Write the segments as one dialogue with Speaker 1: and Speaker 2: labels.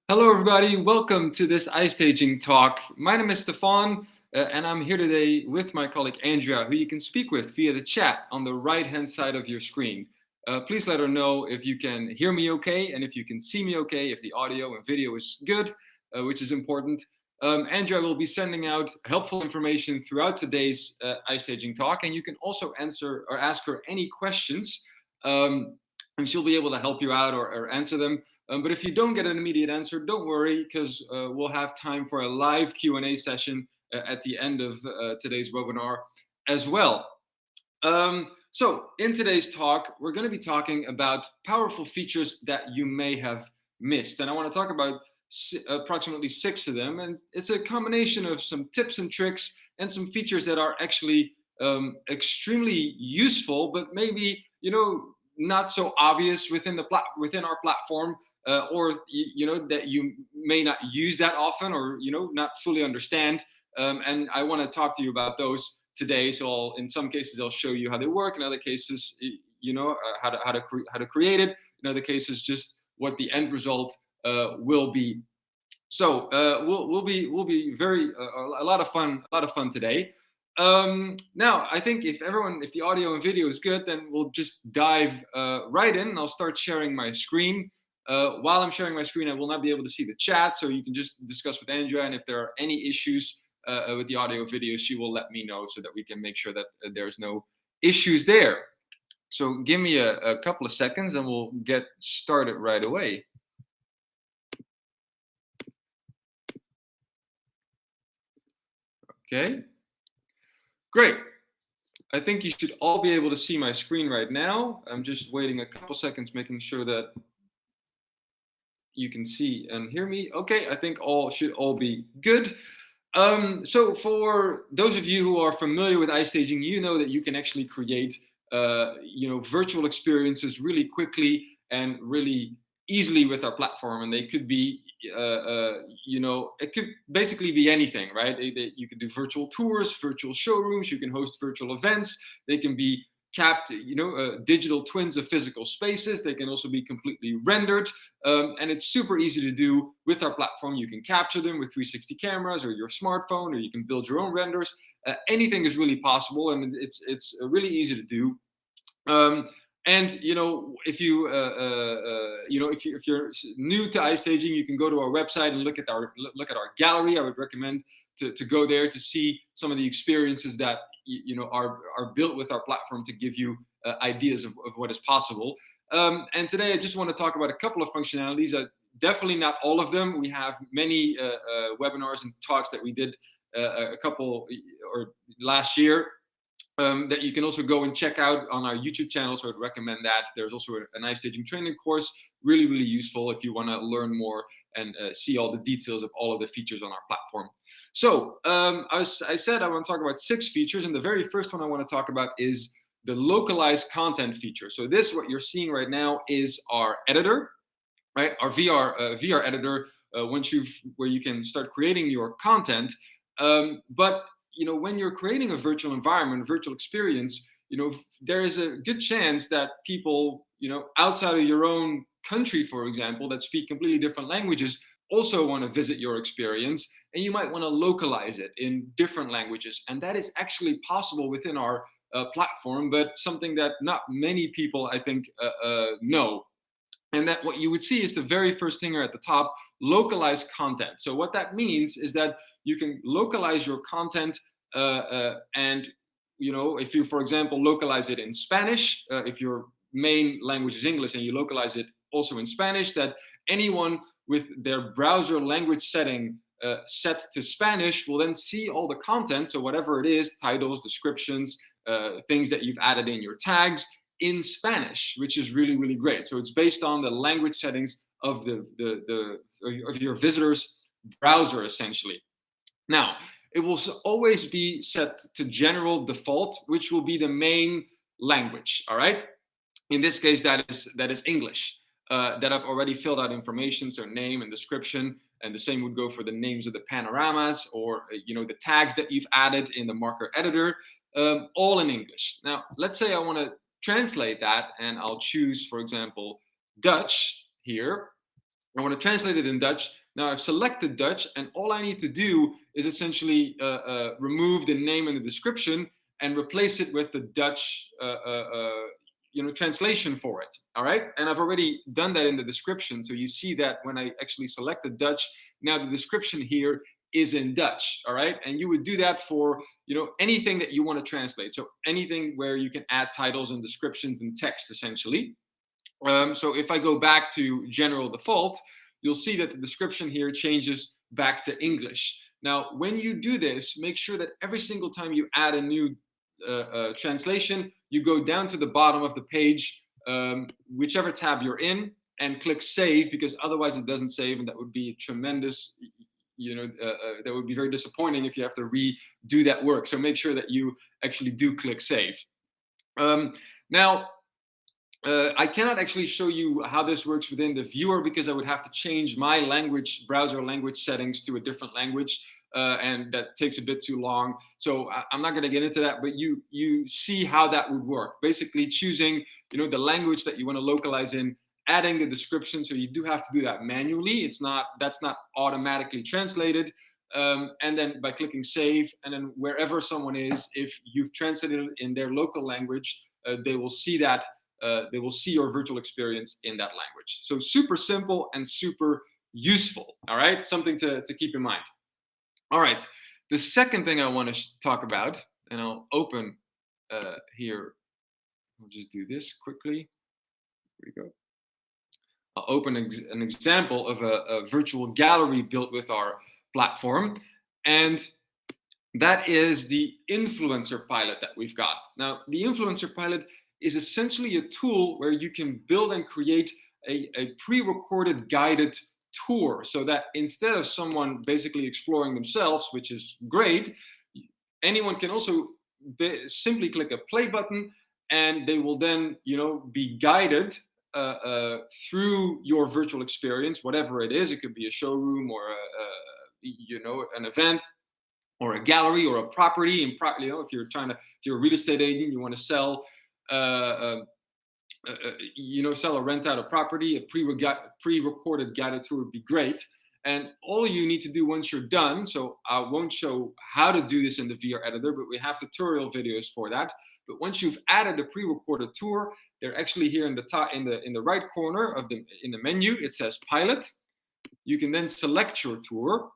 Speaker 1: Hello, everybody. Welcome to this iStaging talk. My name is Stefan, and I'm here today with my colleague Andrea, who you can speak with via the chat on the right-hand side of your screen. Please let her know if you can hear me okay and if you can see me okay, if the audio and video is good, which is important. Andrea will be sending out helpful information throughout today's iStaging talk, and you can also answer or ask her any questions, and she'll be able to help you out or answer them. But if you don't get an immediate answer, don't worry, because we'll have time for a live Q&A session at the end of today's webinar as well. So in today's talk, we're going to be talking about powerful features that you may have missed. And I want to talk about approximately 6 of them. And it's a combination of some tips and tricks and some features that are actually extremely useful, but maybe, not so obvious within our platform, or that you may not use that often, or not fully understand. And I want to talk to you about those today. So in some cases I'll show you how they work. In other cases, how to create it. In other cases, just what the end result will be. So we'll be very a lot of fun today. Now, I think if the audio and video is good, then we'll just dive right in. And I'll start sharing my screen. While I'm sharing my screen, I will not be able to see the chat, so you can just discuss with Andrea. And if there are any issues with the audio video, she will let me know so that we can make sure that there's no issues there. So give me a couple of seconds and we'll get started right away. Okay. Great. I think you should all be able to see my screen right now. I'm just waiting a couple seconds, making sure that you can see and hear me. Okay, I think should all be good. So for those of you who are familiar with iStaging, you know that you can actually create virtual experiences really quickly and really easily with our platform. And they could be it could basically be anything, right? You can do virtual tours, virtual showrooms, you can host virtual events. They can be capped, digital twins of physical spaces. They can also be completely rendered, and it's super easy to do with our platform. You can capture them with 360 cameras or your smartphone, or you can build your own renders. Anything is really possible, and it's really easy to do. And if you're new to iStaging, you can go to our website and look at our gallery. I would recommend to go there to see some of the experiences that are built with our platform to give you ideas of what is possible. And today I just want to talk about a couple of functionalities. Definitely not all of them. We have many webinars and talks that we did a couple or last year. That you can also go and check out on our YouTube channel, so I'd recommend that. There's also an iStaging training course, really useful if you want to learn more and see all the details of all of the features on our platform. So I said I want to talk about 6 features, and the very first one I want to talk about is the localized content feature. So this, what you're seeing right now, is our editor, right? Our VR editor, where you can start creating your content, but when you're creating a virtual environment, virtual experience, there is a good chance that people, outside of your own country, for example, that speak completely different languages, also want to visit your experience, and you might want to localize it in different languages. And that is actually possible within our platform, but something that not many people, I think, know. And that what you would see is the very first thing here at the top, localized content. So what that means is that you can localize your content, and if you, for example, localize it in Spanish, if your main language is English and you localize it also in Spanish, that anyone with their browser language setting set to Spanish will then see all the content. So whatever it is, titles, descriptions, things that you've added in your tags, in Spanish, which is really great. So it's based on the language settings of of your visitor's browser, essentially. Now, it will always be set to general default, which will be the main language. All right. In this case, that is English. That I've already filled out information, so name and description, and the same would go for the names of the panoramas, or the tags that you've added in the marker editor, all in English. Now, let's say I want to translate that, and I'll choose, for example, Dutch here. I want to translate it in Dutch. Now I've selected Dutch, and all I need to do is essentially remove the name and the description and replace it with the Dutch translation for it. All right, and I've already done that in the description, so you see that when I actually selected Dutch, now the description here is in Dutch. All right, and you would do that for anything that you want to translate. So anything where you can add titles and descriptions and text, essentially. So if I go back to general default, you'll see that the description here changes back to English. Now, when you do this, make sure that every single time you add a new translation, you go down to the bottom of the page, whichever tab you're in, and click save, because otherwise it doesn't save, and that would be tremendous. That would be very disappointing if you have to redo that work. So make sure that you actually do click save. Now, I cannot actually show you how this works within the viewer, because I would have to change my browser language settings to a different language, and that takes a bit too long. So I'm not going to get into that, but you see how that would work. Basically choosing the language that you want to localize in, adding the description. So you do have to do that manually. That's not automatically translated. And then by clicking save, and then wherever someone is, if you've translated it in their local language, they will see that. They will see your virtual experience in that language. So super simple and super useful. All right, something to keep in mind. All right, the second thing I want to talk about, and I'll open here. I'll just do this quickly. Here we go. I'll open an example of a virtual gallery built with our platform, and that is the influencer pilot that we've got. Now, the influencer pilot is essentially a tool where you can build and create a pre-recorded guided tour, so that instead of someone basically exploring themselves, which is great, anyone can also simply click a play button, and they will then be guided through your virtual experience, whatever it is. It could be a showroom or an event, or a gallery, or a property. And if you're a real estate agent, you want to sell sell or rent out a property, a pre-recorded guided tour would be great. And all you need to do once you're done, so I won't show how to do this in the VR editor, but we have tutorial videos for that. But once you've added a pre-recorded tour, they're actually here in the top, in the right corner of in the menu. It says pilot. You can then select your tour.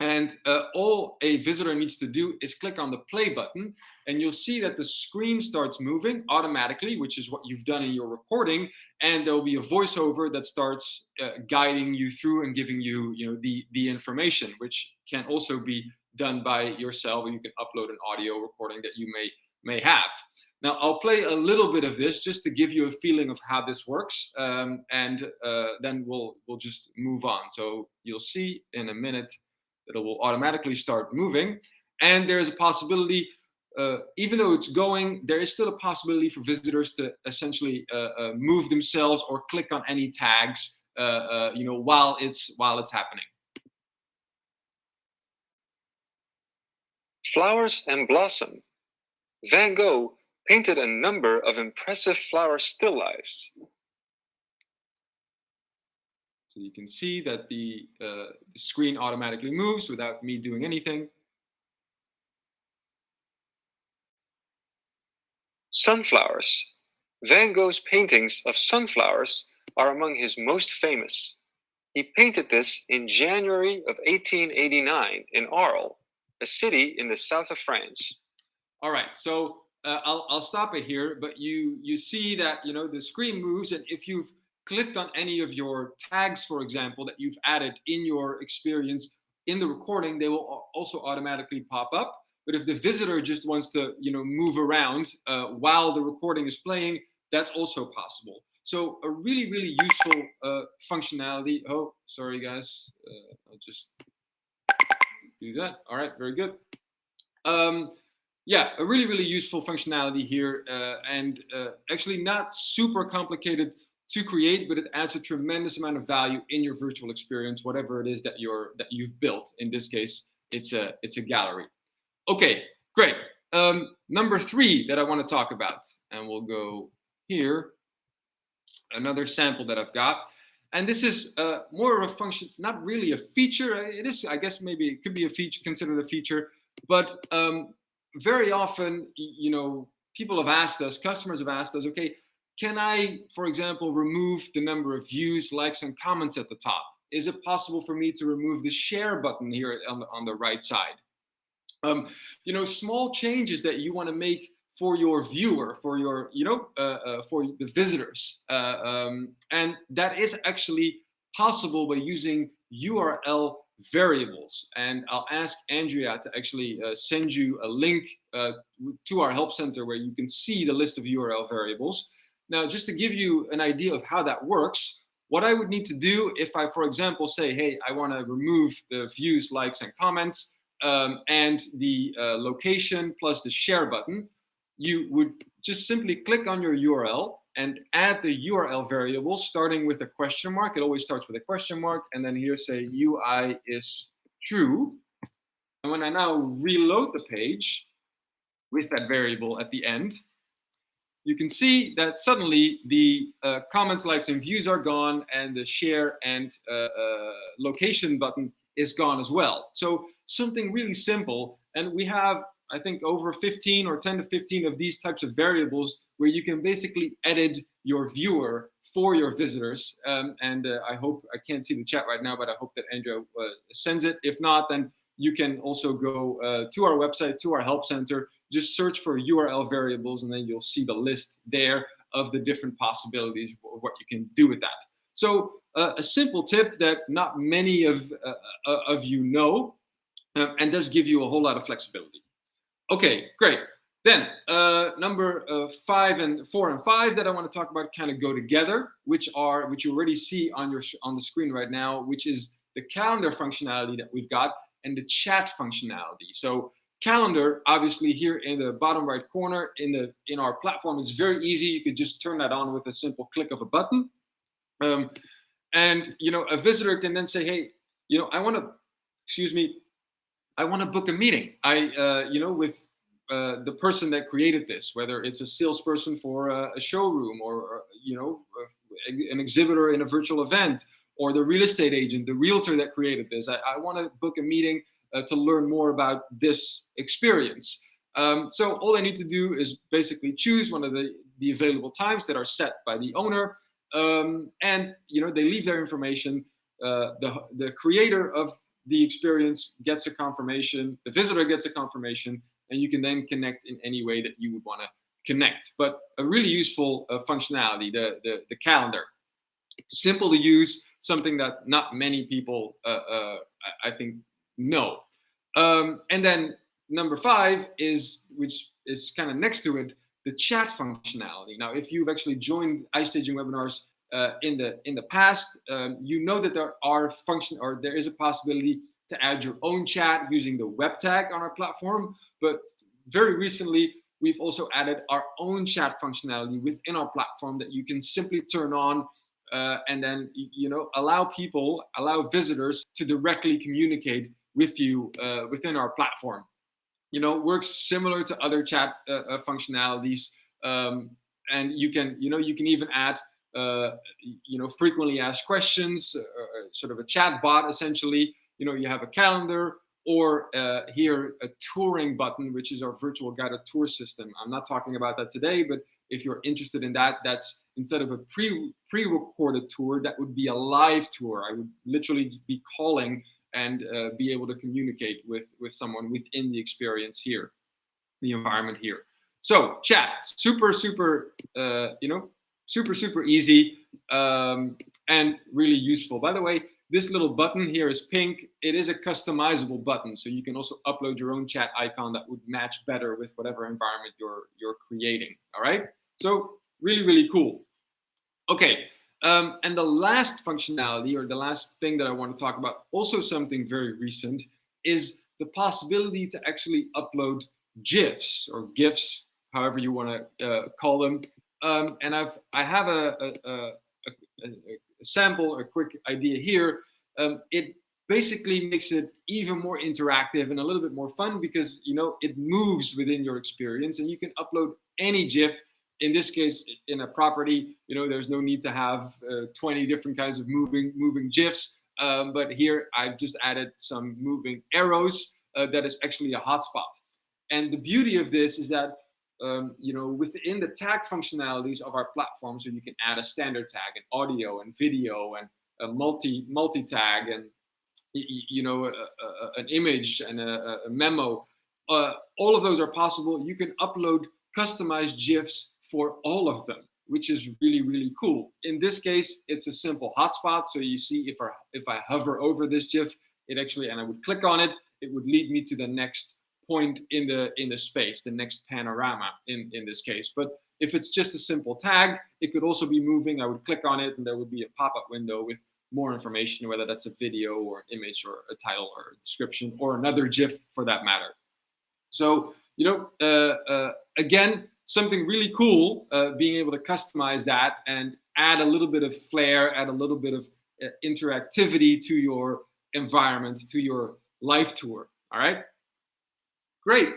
Speaker 1: And all a visitor needs to do is click on the play button, and you'll see that the screen starts moving automatically, which is what you've done in your recording. And there will be a voiceover that starts guiding you through and giving you, the information, which can also be done by yourself, or you can upload an audio recording that you may have. Now, I'll play a little bit of this just to give you a feeling of how this works, and then we'll just move on. So you'll see in a minute that it will automatically start moving. And there's a possibility, even though it's going, there is still a possibility for visitors to essentially move themselves or click on any tags, while it's happening.
Speaker 2: Flowers and blossom. Van Gogh painted a number of impressive flower still lifes.
Speaker 1: So you can see that the screen automatically moves without me doing anything.
Speaker 2: Sunflowers. Van Gogh's paintings of sunflowers are among his most famous. He painted this in January of 1889 in Arles, a city in the south of France.
Speaker 1: All right, so I'll stop it here, but you see that the screen moves, and if you've clicked on any of your tags, for example, that you've added in your experience in the recording, they will also automatically pop up. But if the visitor just wants to, move around while the recording is playing, that's also possible. So a really, really useful functionality. Oh, sorry, guys. I'll just do that. All right, very good. Yeah, a really, really useful functionality here, and actually not super complicated to create, but it adds a tremendous amount of value in your virtual experience, whatever it is that you've built. In this case, it's a gallery. Okay, great. Number 3 that I want to talk about, and we'll go here. Another sample that I've got, And this is more of a function, not really a feature. It is, I guess, maybe it could be a feature, considered a feature, but very often, people have asked us, customers have asked us, okay, can I, for example, remove the number of views, likes, and comments at the top? Is it possible for me to remove the share button here on the right side? Small changes that you want to make for your viewer, for your, for the visitors. And that is actually possible by using URL variables. And I'll ask Andrea to actually send you a link to our help center where you can see the list of URL variables. Now, just to give you an idea of how that works, what I would need to do if I, for example, say, hey, I want to remove the views, likes, and comments, and the location plus the share button, you would just simply click on your URL and add the URL variable starting with a question mark. It always starts with a question mark, and then here say UI is true. And when I now reload the page with that variable at the end, you can see that suddenly the comments, likes, and views are gone, and the share and location button is gone as well. So something really simple, and we have, I think, over 15 or 10 to 15 of these types of variables where you can basically edit your viewer for your visitors. And I hope, I can't see the chat right now, but I hope that Andrea sends it. If not, then you can also go to our website, to our help center, just search for URL variables, and then you'll see the list there of the different possibilities of what you can do with that. So a simple tip that not many of you know, and does give you a whole lot of flexibility. Okay, great. Then number 4 and 5 that I want to talk about kind of go together, which you already see on the screen right now, which is the calendar functionality that we've got and the chat functionality. So calendar, obviously, here in the bottom right corner in our platform is very easy. You could just turn that on with a simple click of a button. And a visitor can then say, hey, I want to book a meeting. With the person that created this, whether it's a salesperson for a showroom or an exhibitor in a virtual event, or the real estate agent, the realtor that created this. I want to book a meeting to learn more about this experience. So all I need to do is basically choose one of the available times that are set by the owner, and they leave their information. The creator of the experience gets a confirmation, the visitor gets a confirmation, and you can then connect in any way that you would want to connect. But a really useful functionality, the calendar. Simple to use, something that not many people, I think, know. And then number 5 is, which is kind of next to it, the chat functionality. Now, if you've actually joined iStaging webinars in the past, you know that there is a possibility to add your own chat using the web tag on our platform. But very recently, we've also added our own chat functionality within our platform that you can simply turn on and then allow visitors to directly communicate with you within our platform. Works similar to other chat functionalities, and you can even add frequently asked questions, sort of a chat bot essentially. You have a calendar, or here a touring button, which is our virtual guided tour system. I'm not talking about that today, but if you're interested in that, that's instead of a pre-recorded tour, that would be a live tour. I would literally be calling and be able to communicate with someone within the experience here, the environment here. So chat, super easy and really useful. By the way, this little button here is pink. It is a customizable button, so you can also upload your own chat icon that would match better with whatever environment you're creating. All right, so really cool. Okay, and the last functionality, or the last thing that I want to talk about, also something very recent, is the possibility to actually upload GIFs or GIFs, however you want to call them. And I have a sample, a quick idea here. It basically makes it even more interactive and a little bit more fun because it moves within your experience, and you can upload any GIF in this case, in a property, there's no need to have 20 different kinds of moving GIFs. But here I've just added some moving arrows that is actually a hotspot. And the beauty of this is that within the tag functionalities of our platform, so you can add a standard tag, an audio and video, and a multi tag, and an image and a memo. All of those are possible. You can upload customized GIFs for all of them, which is really, really cool. In this case, it's a simple hotspot. So you see, if I hover over this GIF, and I would click on it, it would lead me to the next point in the space, the next panorama in this case. But if it's just a simple tag, it could also be moving. I would click on it and there would be a pop-up window with more information, whether that's a video or image or a title or a description or another GIF for that matter. So, again, something really cool, being able to customize that and add a little bit of flair, add a little bit of interactivity to your environment, to your live tour. All right, great.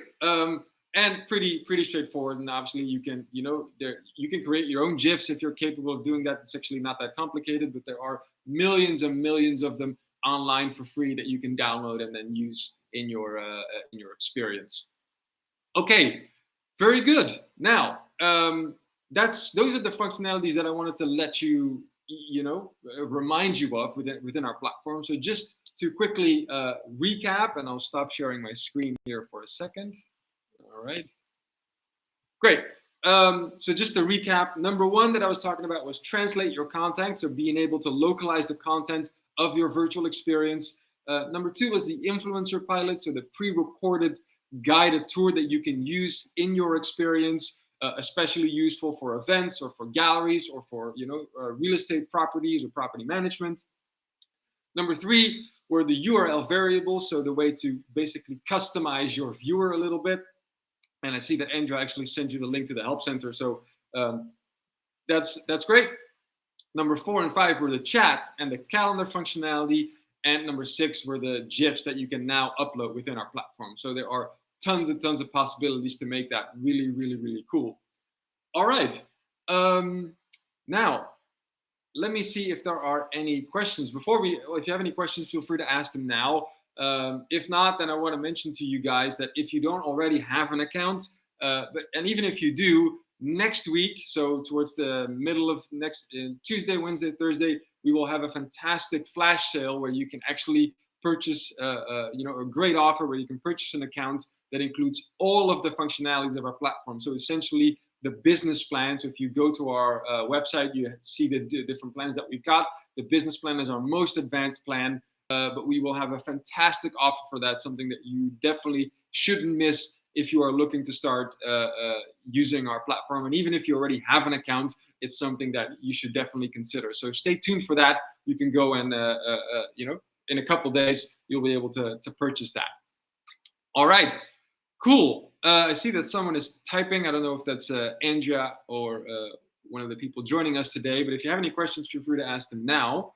Speaker 1: And pretty straightforward. And obviously you can, you can create your own GIFs if you're capable of doing that. It's actually not that complicated, but there are millions and millions of them online for free that you can download and then use in your experience. Okay, very good. Now, those are the functionalities that I wanted to let you, remind you of within our platform. So just to quickly recap, and I'll stop sharing my screen here for a second. All right, great. So just to recap, number one that I was talking about was translate your content, so being able to localize the content of your virtual experience. Number two was the influencer pilot, so the pre-recorded guided tour that you can use in your experience, especially useful for events or for galleries or for real estate properties or property management. Number three were the URL variables, so the way to basically customize your viewer a little bit. And I see that Andrea actually sent you the link to the help center, so that's great. Number 4 and 5 were the chat and the calendar functionality, and number 6 were the GIFs that you can now upload within our platform. So there are tons and tons of possibilities to make that really, really, really cool. All right, now let me see if there are any questions. If you have any questions, feel free to ask them now. If not, then I want to mention to you guys that if you don't already have an account, and even if you do, next week, so towards the middle of Tuesday, Wednesday, Thursday, we will have a fantastic flash sale where you can actually purchase, a great offer where you can purchase an account that includes all of the functionalities of our platform. So essentially, the business plan. So if you go to our website, you see the different plans that we've got. The business plan is our most advanced plan. But we will have a fantastic offer for that, something that you definitely shouldn't miss if you are looking to start using our platform. And even if you already have an account, it's something that you should definitely consider. So stay tuned for that. You can go and, in a couple days, you'll be able to purchase that. All right, cool. I see that someone is typing. I don't know if that's Andrea or one of the people joining us today, but if you have any questions, feel free to ask them now.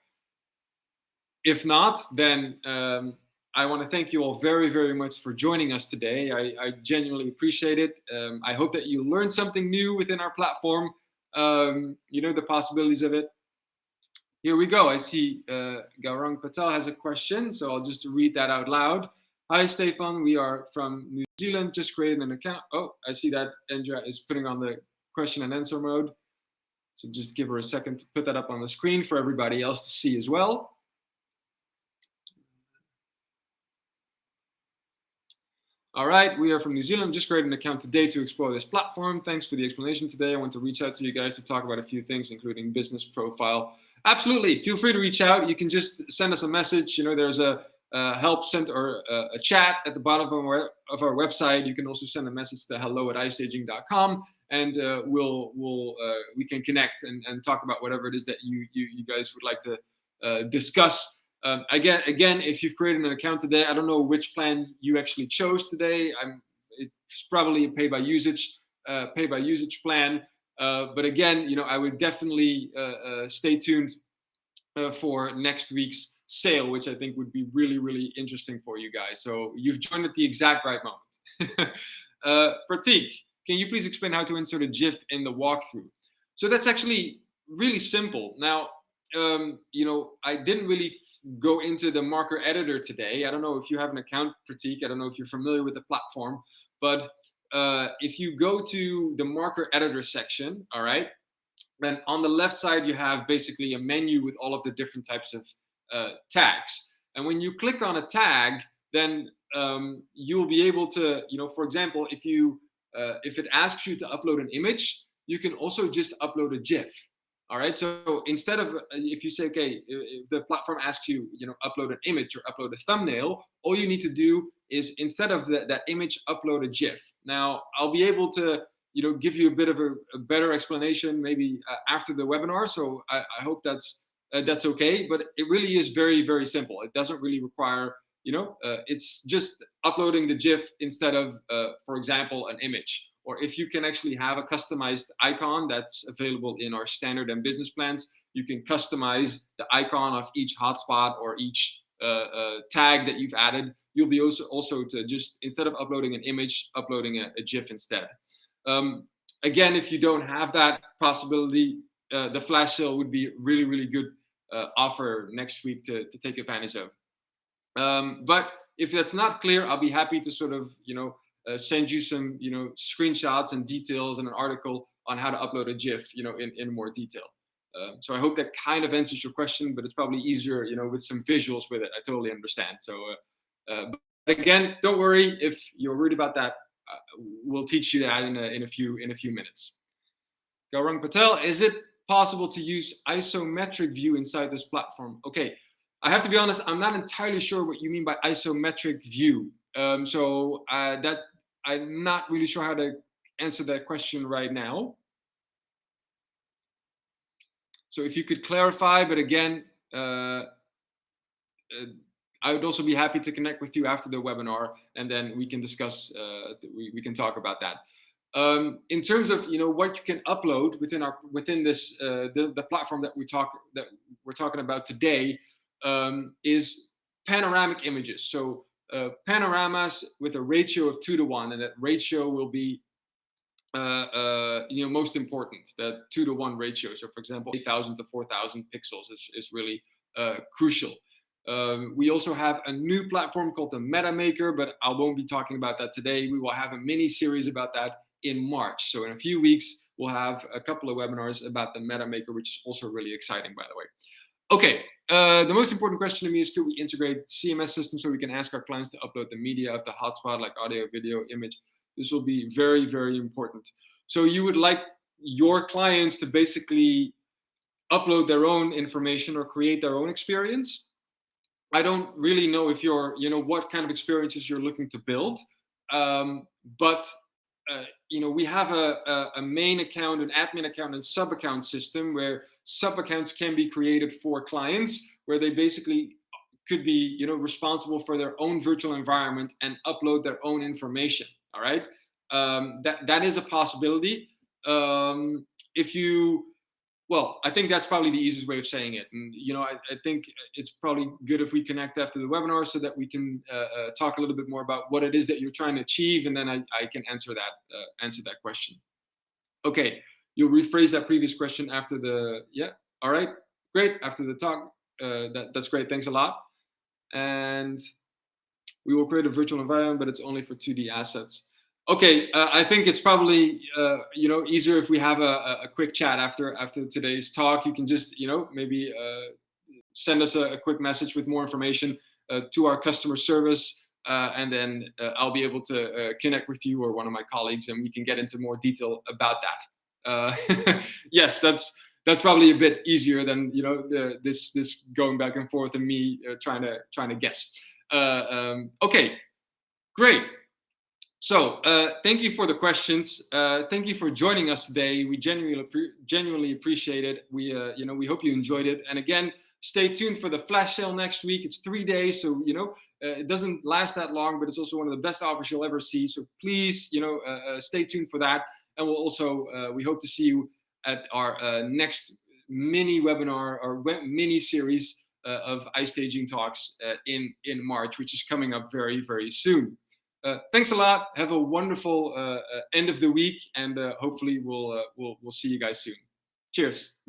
Speaker 1: If not, then I want to thank you all very, very much for joining us today. I genuinely appreciate it. I hope that you learned something new within our platform, the possibilities of it. Here we go. I see Gaurang Patel has a question, so I'll just read that out loud. Hi, Stefan. We are from New Zealand, just created an account. Oh, I see that Andrea is putting on the question and answer mode. So just give her a second to put that up on the screen for everybody else to see as well. All right, we are from New Zealand. Just created an account today to explore this platform. Thanks for the explanation today. I want to reach out to you guys to talk about a few things, including business profile. Absolutely, feel free to reach out. You can just send us a message. There's a help center or a chat at the bottom of our website. You can also send a message to hello@iStaging.com, and we can connect and talk about whatever it is that you guys would like to discuss. Again, if you've created an account today, I don't know which plan you actually chose today. It's probably a pay by usage plan. But again, I would definitely stay tuned for next week's sale, which I think would be really, really interesting for you guys. So you've joined at the exact right moment. Pratik, can you please explain how to insert a GIF in the walkthrough? So that's actually really simple. Now, I didn't really go into the marker editor today. I don't know if you have an account critique. I don't know if you're familiar with the platform, but if you go to the marker editor section, all right, then on the left side, you have basically a menu with all of the different types of tags. And when you click on a tag, then you'll be able to, for example, if it asks you to upload an image, you can also just upload a GIF. All right. So instead of, if you say, okay, if the platform asks you, upload an image or upload a thumbnail, all you need to do is, instead of that image, upload a GIF. Now, I'll be able to, give you a bit of a better explanation maybe after the webinar. So I hope that's okay. But it really is very, very simple. It doesn't really require, it's just uploading the GIF instead of, for example, an image. Or if you can actually have a customized icon that's available in our standard and business plans, you can customize the icon of each hotspot or each tag that you've added. You'll be also to just, instead of uploading an image, uploading a GIF instead. Again, if you don't have that possibility, the flash sale would be really, really good offer next week to take advantage of. But if that's not clear, I'll be happy to sort of, send you some, screenshots and details and an article on how to upload a GIF, in more detail. So I hope that kind of answers your question, but it's probably easier, with some visuals with it. I totally understand. So, but again, don't worry if you're worried about that. We'll teach you that in a few minutes. Gaurang Patel, is it possible to use isometric view inside this platform? Okay, I have to be honest, I'm not entirely sure what you mean by isometric view. So that I'm not really sure how to answer that question right now. So if you could clarify, but again, I would also be happy to connect with you after the webinar, and then we can discuss, we can talk about that. In terms of what you can upload within this the platform that we're talking about today, is panoramic images. So panoramas with a ratio of 2:1, and that ratio will be most important, that 2:1 ratio. So for example, 8,000 to 4,000 pixels is really crucial. We also have a new platform called the Meta Maker, but I won't be talking about that today. We will have a mini series about that in March. So in a few weeks, we'll have a couple of webinars about the Meta Maker, which is also really exciting, by the way. Okay, the most important question to me is, could we integrate CMS systems so we can ask our clients to upload the media of the hotspot, like audio, video, image? This will be very, very important. So you would like your clients to basically upload their own information or create their own experience? I don't really know if you're, what kind of experiences you're looking to build, but we have a main account, an admin account, and sub-account system where sub-accounts can be created for clients, where they basically could be, responsible for their own virtual environment and upload their own information. All right, that is a possibility. Well, I think that's probably the easiest way of saying it. And, I think it's probably good if we connect after the webinar so that we can talk a little bit more about what it is that you're trying to achieve. And then I can answer that question. Okay, you'll rephrase that previous question after yeah. All right, great. After the talk, that's great. Thanks a lot. And we will create a virtual environment, but it's only for 2D assets. Okay, I think it's probably easier if we have a quick chat after today's talk. You can just maybe send us a quick message with more information to our customer service, and then I'll be able to connect with you or one of my colleagues, and we can get into more detail about that. Yes, that's probably a bit easier than this going back and forth and me trying to guess. Okay, great. So thank you for the questions. Thank you for joining us today. We genuinely appreciate it. We hope you enjoyed it. And again, stay tuned for the flash sale next week. It's 3 days, so it doesn't last that long, but it's also one of the best offers you'll ever see. So please, stay tuned for that. And we'll also we hope to see you at our next mini webinar or mini series of iStaging talks in March, which is coming up very, very soon. Thanks a lot. Have a wonderful end of the week, and hopefully we'll see you guys soon. Cheers.